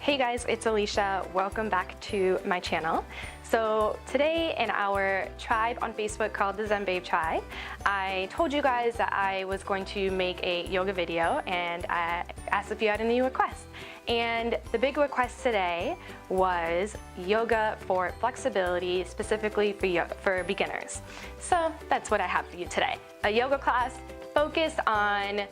Hey guys, it's Alisha. Welcome back to my channel. So today in our tribe on Facebook called the Zen Babe Tribe, I told you guys that I was going to make a yoga video and I asked if you had any requests. And the big request today was yoga for flexibility, specifically for beginners. So that's what I have for you today. A yoga class focused on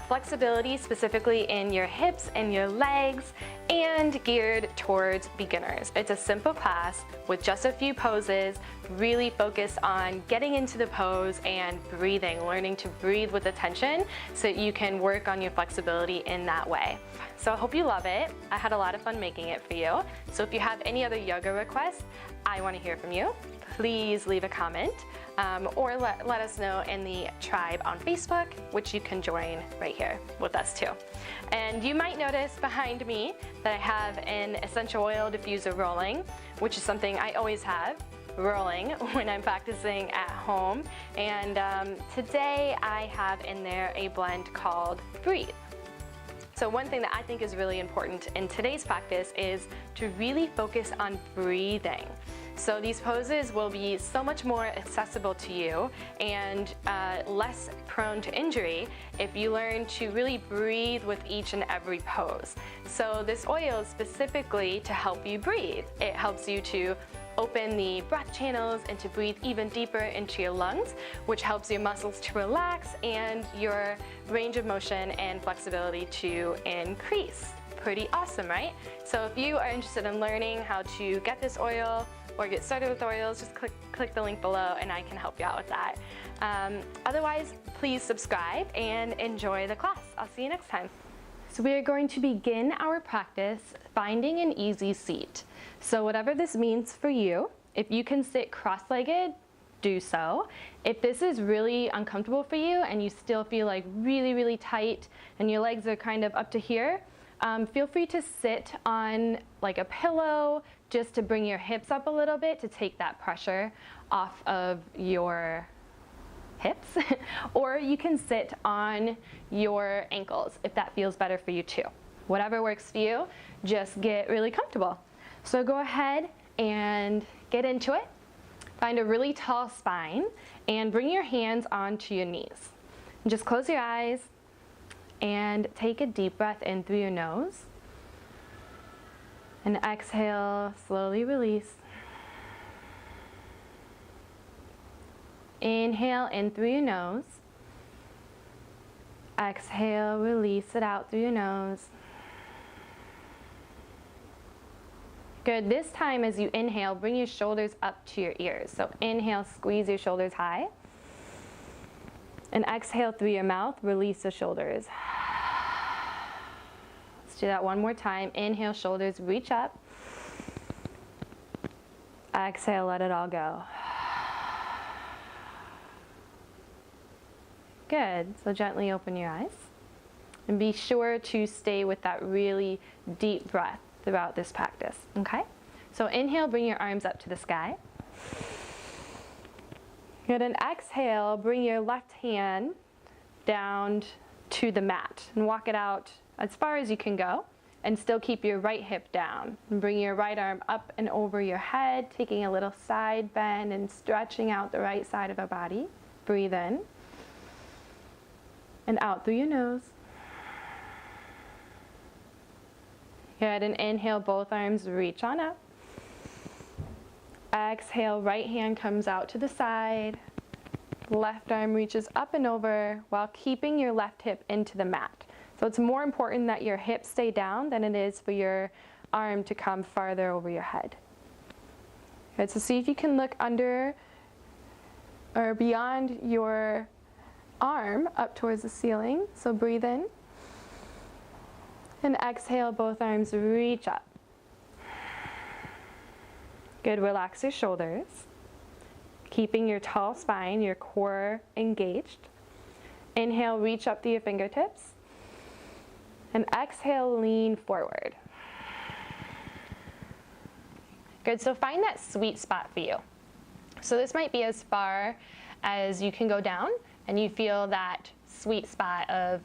flexibility, specifically in your hips and your legs, and geared towards beginners. It's a simple class with just a few poses, really focused on getting into the pose and breathing, learning to breathe with attention so that you can work on your flexibility in that way. So I hope you love it. I had a lot of fun making it for you. So if you have any other yoga requests, I want to hear from you. Please leave a comment or let us know in the tribe on Facebook, which you can join right here with us too. And you might notice behind me that I have an essential oil diffuser rolling, which is something I always have rolling when I'm practicing at home. And today I have in there a blend called Breathe. So one thing that I think is really important in today's practice is to really focus on breathing. So these poses will be so much more accessible to you and less prone to injury if you learn to really breathe with each and every pose. So this oil is specifically to help you breathe. It helps you to open the breath channels and to breathe even deeper into your lungs, which helps your muscles to relax and your range of motion and flexibility to increase. Pretty awesome, right? So if you are interested in learning how to get this oil or get started with oils, just click the link below and I can help you out with that. Otherwise, please subscribe and enjoy the class. I'll see you next time. So we are going to begin our practice finding an easy seat. So whatever this means for you, if you can sit cross-legged, do so. If this is really uncomfortable for you and you still feel like really tight and your legs are kind of up to here, feel free to sit on like a pillow just to bring your hips up a little bit to take that pressure off of your hips. Or you can sit on your ankles if that feels better for you too. Whatever works for you, just get really comfortable. So go ahead and get into it. Find a really tall spine and bring your hands onto your knees. And just close your eyes and take a deep breath in through your nose. And exhale, slowly release. Inhale in through your nose. Exhale, release it out through your nose. Good. This time as you inhale, bring your shoulders up to your ears. So inhale, squeeze your shoulders high. And exhale through your mouth, release the shoulders. Let's do that one more time. Inhale, shoulders reach up. Exhale, let it all go. Good. So gently open your eyes. And be sure to stay with that really deep breath throughout this practice, okay? So inhale, bring your arms up to the sky. Good, and exhale, bring your left hand down to the mat and walk it out as far as you can go and still keep your right hip down. And bring your right arm up and over your head, taking a little side bend and stretching out the right side of our body. Breathe in and out through your nose. Good, and inhale, both arms reach on up. Exhale, right hand comes out to the side. Left arm reaches up and over while keeping your left hip into the mat. So it's more important that your hips stay down than it is for your arm to come farther over your head. Good, so see if you can look under or beyond your arm up towards the ceiling. So breathe in. And exhale, both arms reach up. Good, relax your shoulders. Keeping your tall spine, your core engaged. Inhale, reach up to your fingertips. And exhale, lean forward. Good, so find that sweet spot for you. So this might be as far as you can go down and you feel that sweet spot of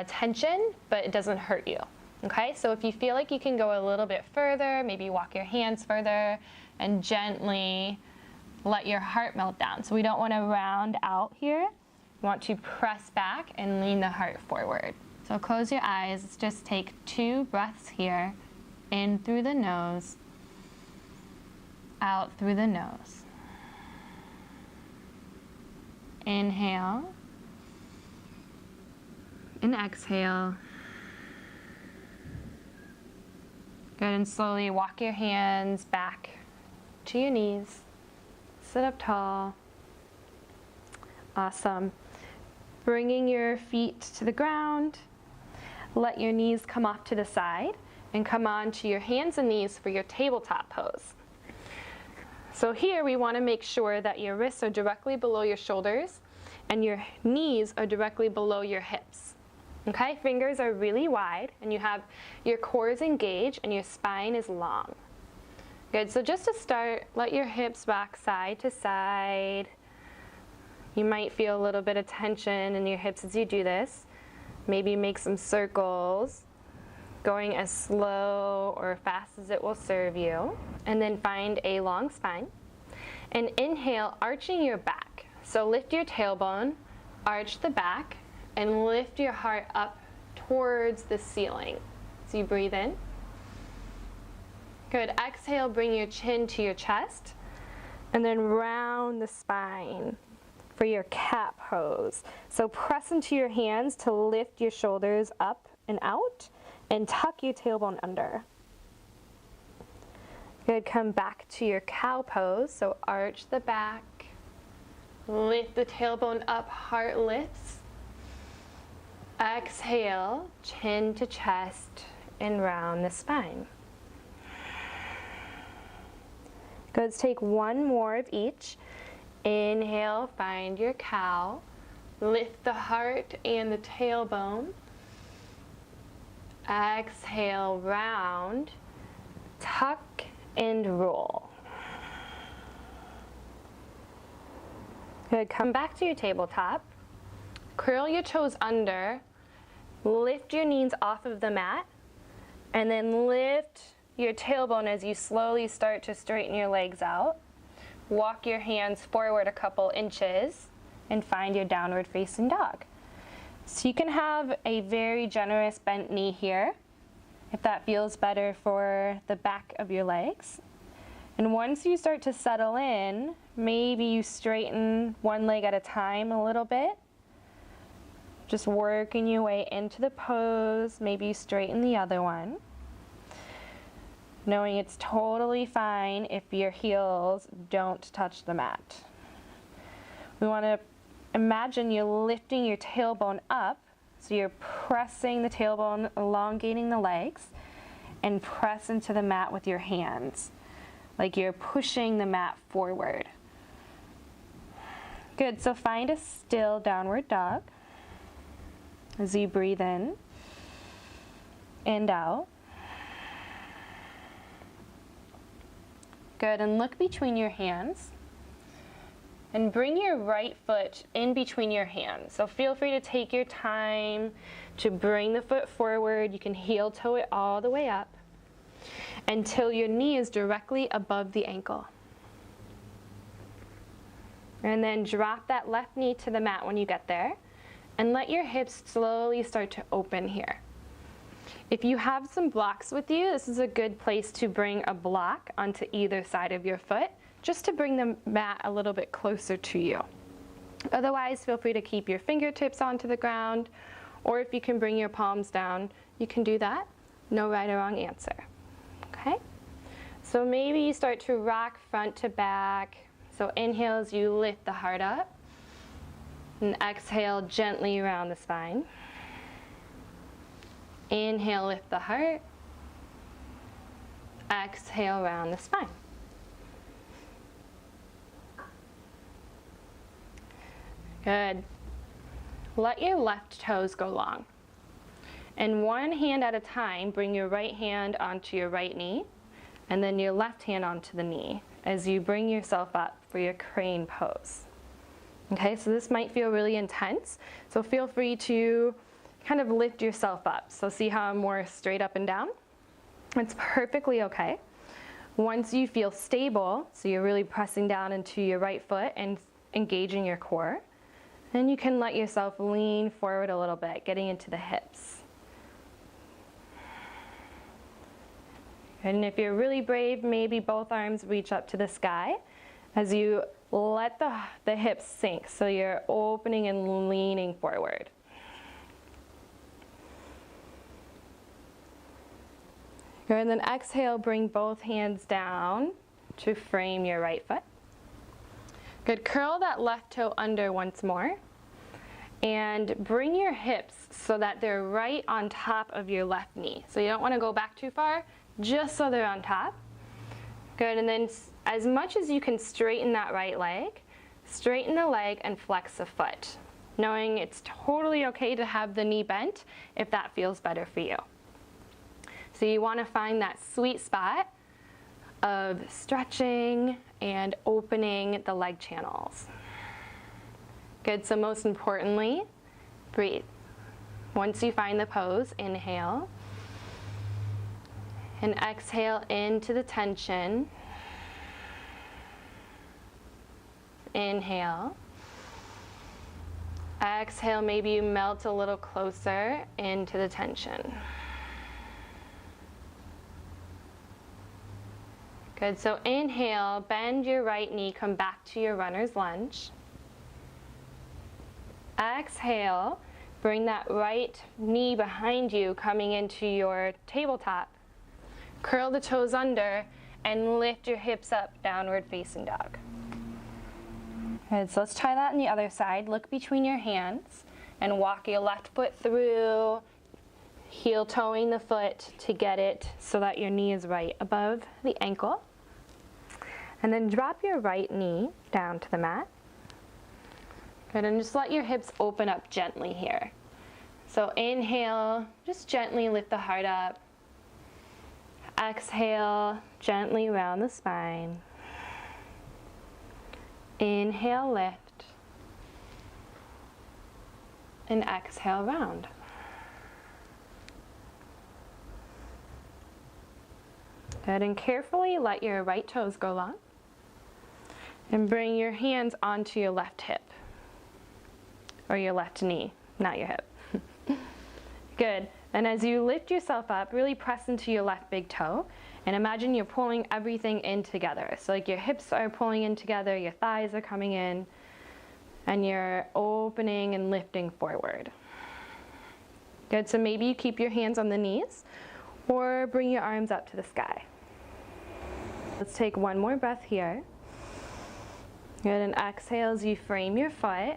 tension, but it doesn't hurt you. Okay, so if you feel like you can go a little bit further, maybe walk your hands further and gently let your heart melt down. So we don't want to round out here. We want to press back and lean the heart forward. So close your eyes. Let's just take 2 breaths here. In through the nose, out through the nose. Inhale and exhale. Good, and slowly walk your hands back to your knees. Sit up tall. Awesome. Bringing your feet to the ground. Let your knees come off to the side and come on to your hands and knees for your tabletop pose. So here we want to make sure that your wrists are directly below your shoulders and your knees are directly below your hips. Okay, fingers are really wide and you have your core is engaged and your spine is long. Good, so just to start, let your hips rock side to side. You might feel a little bit of tension in your hips as you do this. Maybe make some circles, going as slow or fast as it will serve you. And then find a long spine. And inhale, arching your back. So lift your tailbone, arch the back, and lift your heart up towards the ceiling. So you breathe in. Good, exhale, bring your chin to your chest, and then round the spine for your cat pose. So press into your hands to lift your shoulders up and out, and tuck your tailbone under. Good, come back to your cow pose. So arch the back, lift the tailbone up, heart lifts. Exhale, chin to chest, and round the spine. Good, let's take one more of each. Inhale, find your cow. Lift the heart and the tailbone. Exhale, round, tuck, and roll. Good, come back to your tabletop. Curl your toes under, lift your knees off of the mat, and then lift your tailbone as you slowly start to straighten your legs out. Walk your hands forward a couple inches and find your downward facing dog. So you can have a very generous bent knee here, if that feels better for the back of your legs. And once you start to settle in, maybe you straighten one leg at a time a little bit. Just working your way into the pose. Maybe you straighten the other one. Knowing it's totally fine if your heels don't touch the mat. We want to imagine you're lifting your tailbone up, so you're pressing the tailbone, elongating the legs, and press into the mat with your hands, like you're pushing the mat forward. Good, so find a still downward dog as you breathe in and out. Good, and look between your hands. And bring your right foot in between your hands. So feel free to take your time to bring the foot forward. You can heel toe it all the way up until your knee is directly above the ankle. And then drop that left knee to the mat when you get there. And let your hips slowly start to open here. If you have some blocks with you, this is a good place to bring a block onto either side of your foot, just to bring the mat a little bit closer to you. Otherwise, feel free to keep your fingertips onto the ground, or if you can bring your palms down, you can do that. No right or wrong answer. Okay? So maybe you start to rock front to back. So inhale as you lift the heart up, and exhale gently around the spine. Inhale, lift the heart. Exhale, round the spine. Good. Let your left toes go long. And one hand at a time, bring your right hand onto your right knee, and then your left hand onto the knee as you bring yourself up for your crane pose. Okay, so this might feel really intense, so feel free to kind of lift yourself up. So see how I'm more straight up and down? It's perfectly okay. Once you feel stable, so you're really pressing down into your right foot and engaging your core, then you can let yourself lean forward a little bit, getting into the hips. And if you're really brave, maybe both arms reach up to the sky as you let the hips sink, so you're opening and leaning forward. Good, and then exhale, bring both hands down to frame your right foot. Good, curl that left toe under once more and bring your hips so that they're right on top of your left knee. So you don't want to go back too far, just so they're on top. Good, and then as much as you can straighten that right leg, straighten the leg and flex the foot, knowing it's totally okay to have the knee bent if that feels better for you. So you want to find that sweet spot of stretching and opening the leg channels. Good, so most importantly, breathe. Once you find the pose, inhale. And exhale into the tension. Inhale. Exhale, maybe you melt a little closer into the tension. Good, so inhale, bend your right knee, come back to your runner's lunge. Exhale, bring that right knee behind you, coming into your tabletop. Curl the toes under and lift your hips up, downward facing dog. Good, so let's try that on the other side. Look between your hands and walk your left foot through, heel toeing the foot to get it so that your knee is right above the ankle. And then drop your right knee down to the mat. Good, and just let your hips open up gently here. So inhale, just gently lift the heart up. Exhale, gently round the spine. Inhale, lift. And exhale, round. Good, and carefully let your right toes go long. And bring your hands onto your left hip. Or your left knee, not your hip. Good, and as you lift yourself up, really press into your left big toe. And imagine you're pulling everything in together. So like your hips are pulling in together, your thighs are coming in, and you're opening and lifting forward. Good, so maybe you keep your hands on the knees, or bring your arms up to the sky. Let's take one more breath here. Good, and exhale as you frame your foot.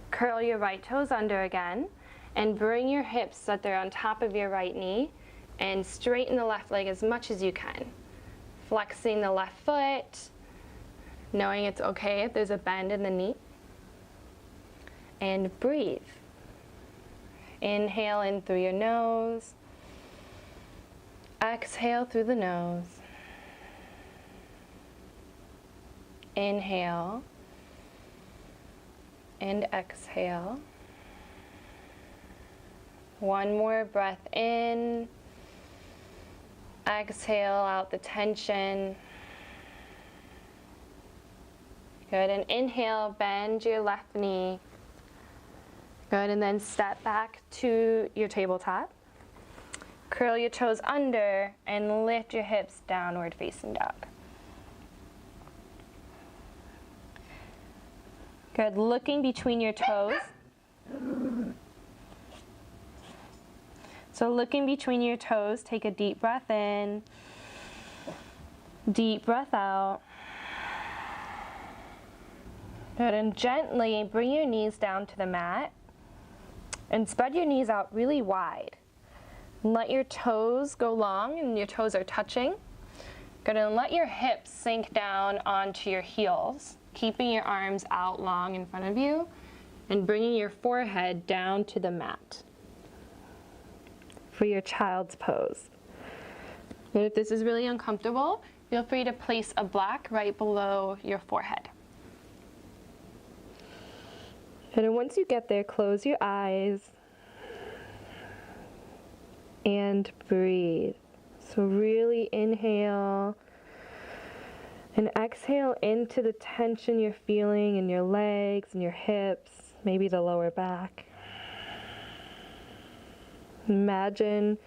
Curl your right toes under again, and bring your hips so that they're on top of your right knee, and straighten the left leg as much as you can. Flexing the left foot, knowing it's okay if there's a bend in the knee. And breathe. Inhale in through your nose. Exhale through the nose. Inhale and exhale. One more breath in. Exhale out the tension. Good, and inhale, bend your left knee. Good, and then step back to your tabletop. Curl your toes under and lift your hips, downward facing dog. Good, looking between your toes. So looking between your toes, take a deep breath in, deep breath out. Good, and gently bring your knees down to the mat and spread your knees out really wide. And let your toes go long and your toes are touching. Good, and let your hips sink down onto your heels, keeping your arms out long in front of you and bringing your forehead down to the mat for your child's pose. And if this is really uncomfortable, feel free to place a block right below your forehead. And then once you get there, close your eyes and breathe. So really inhale and exhale into the tension you're feeling in your legs and your hips, maybe the lower back. Imagine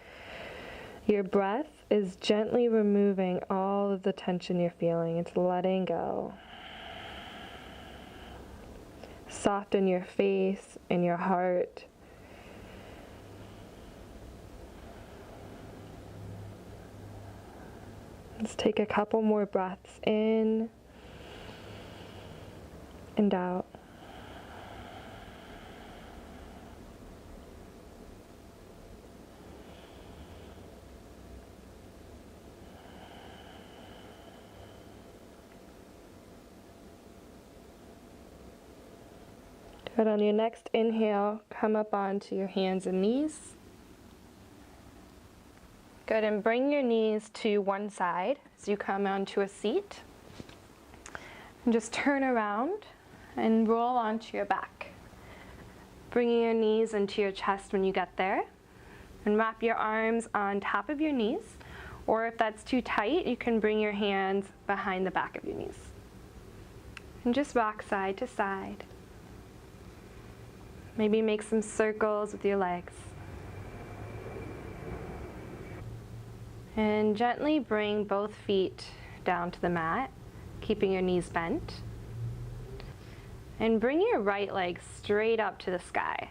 your breath is gently removing all of the tension you're feeling. It's letting go. Soften your face and your heart. Let's take a couple more breaths in and out. Good. On your next inhale, come up onto your hands and knees. Good, and bring your knees to one side as you come onto a seat. And just turn around and roll onto your back. Bringing your knees into your chest when you get there. And wrap your arms on top of your knees. Or if that's too tight, you can bring your hands behind the back of your knees. And just rock side to side. Maybe make some circles with your legs. And gently bring both feet down to the mat, keeping your knees bent. And bring your right leg straight up to the sky.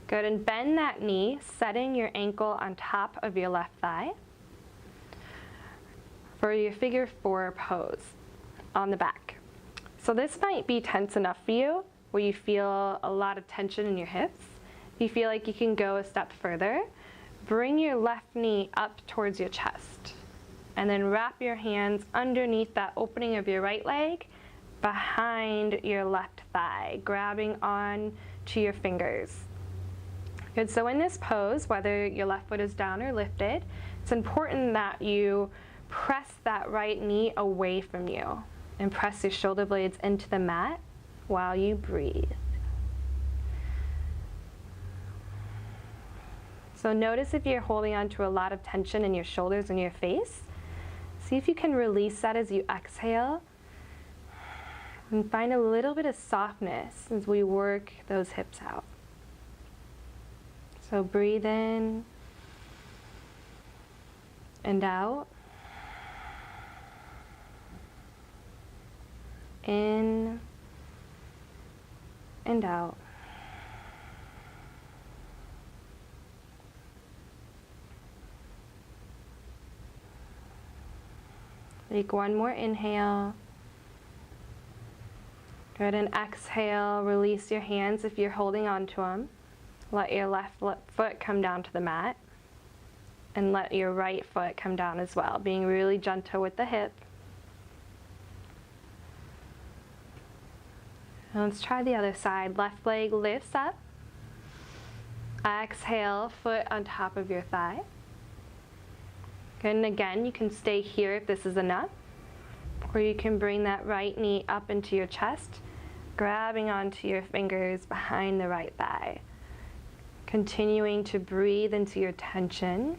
Good, and bend that knee, setting your ankle on top of your left thigh for your figure 4 pose on the back. So this might be tense enough for you, where you feel a lot of tension in your hips. If you feel like you can go a step further, bring your left knee up towards your chest. And then wrap your hands underneath that opening of your right leg, behind your left thigh, grabbing on to your fingers. Good, so in this pose, whether your left foot is down or lifted, it's important that you press that right knee away from you and press your shoulder blades into the mat while you breathe. So notice if you're holding on to a lot of tension in your shoulders and your face. See if you can release that as you exhale. And find a little bit of softness as we work those hips out. So breathe in and out. In and out. Take one more inhale. Good, and exhale, release your hands if you're holding on to them. Let your left foot come down to the mat. And let your right foot come down as well, being really gentle with the hip. And let's try the other side. Left leg lifts up. Exhale, foot on top of your thigh. Good, and again, you can stay here if this is enough. Or you can bring that right knee up into your chest, grabbing onto your fingers behind the right thigh. Continuing to breathe into your tension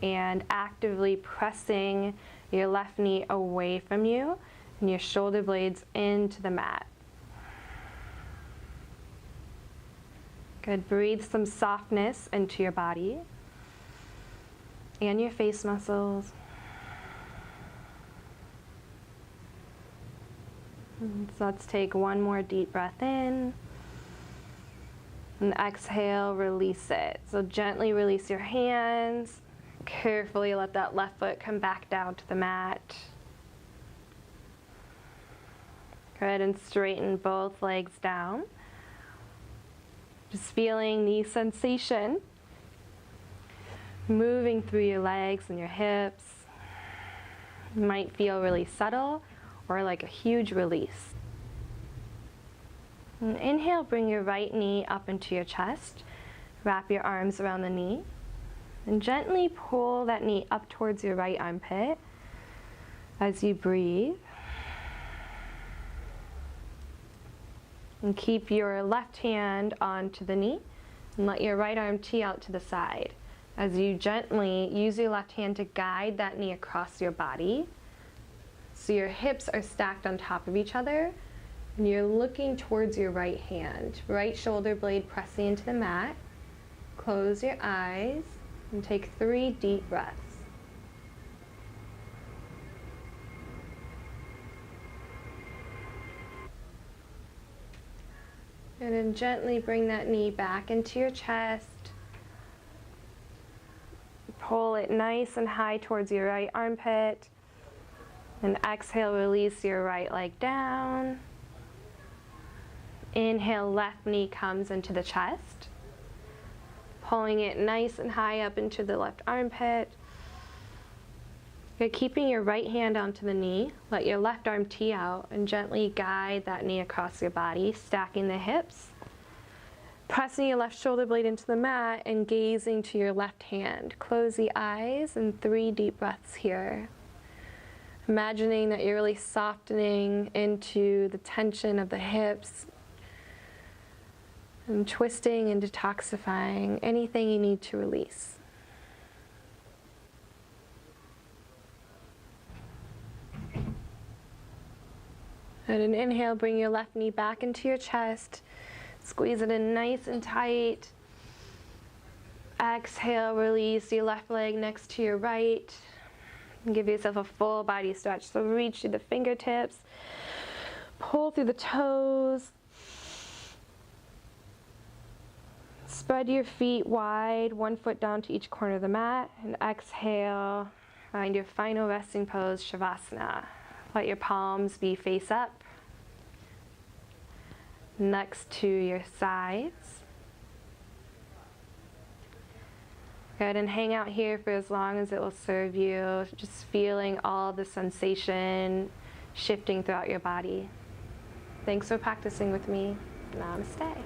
and actively pressing your left knee away from you and your shoulder blades into the mat. Good, breathe some softness into your body and your face muscles. So let's take one more deep breath in. And exhale, release it. So gently release your hands. Carefully let that left foot come back down to the mat. Good, and straighten both legs down. Just feeling the sensation moving through your legs and your hips. It might feel really subtle or like a huge release. And inhale, bring your right knee up into your chest. Wrap your arms around the knee. And gently pull that knee up towards your right armpit as you breathe. And keep your left hand onto the knee and let your right arm tee out to the side. as you gently use your left hand to guide that knee across your body. So your hips are stacked on top of each other, and you're looking towards your right hand. Right shoulder blade pressing into the mat. Close your eyes and take 3 deep breaths. And then gently bring that knee back into your chest. Pull it nice and high towards your right armpit. And exhale, release your right leg down. Inhale, left knee comes into the chest. Pulling it nice and high up into the left armpit. You're keeping your right hand onto the knee. Let your left arm tee out and gently guide that knee across your body, stacking the hips. Pressing your left shoulder blade into the mat and gazing to your left hand. Close the eyes and 3 deep breaths here. Imagining that you're really softening into the tension of the hips and twisting and detoxifying anything you need to release. And an inhale, bring your left knee back into your chest. Squeeze it in nice and tight. Exhale, release your left leg next to your right. And give yourself a full body stretch. So reach through the fingertips. Pull through the toes. Spread your feet wide, 1 foot down to each corner of the mat. And exhale, find your final resting pose, Savasana. Let your palms be face up, next to your sides. Go ahead and hang out here for as long as it will serve you, just feeling all the sensation shifting throughout your body. Thanks for practicing with me. Namaste.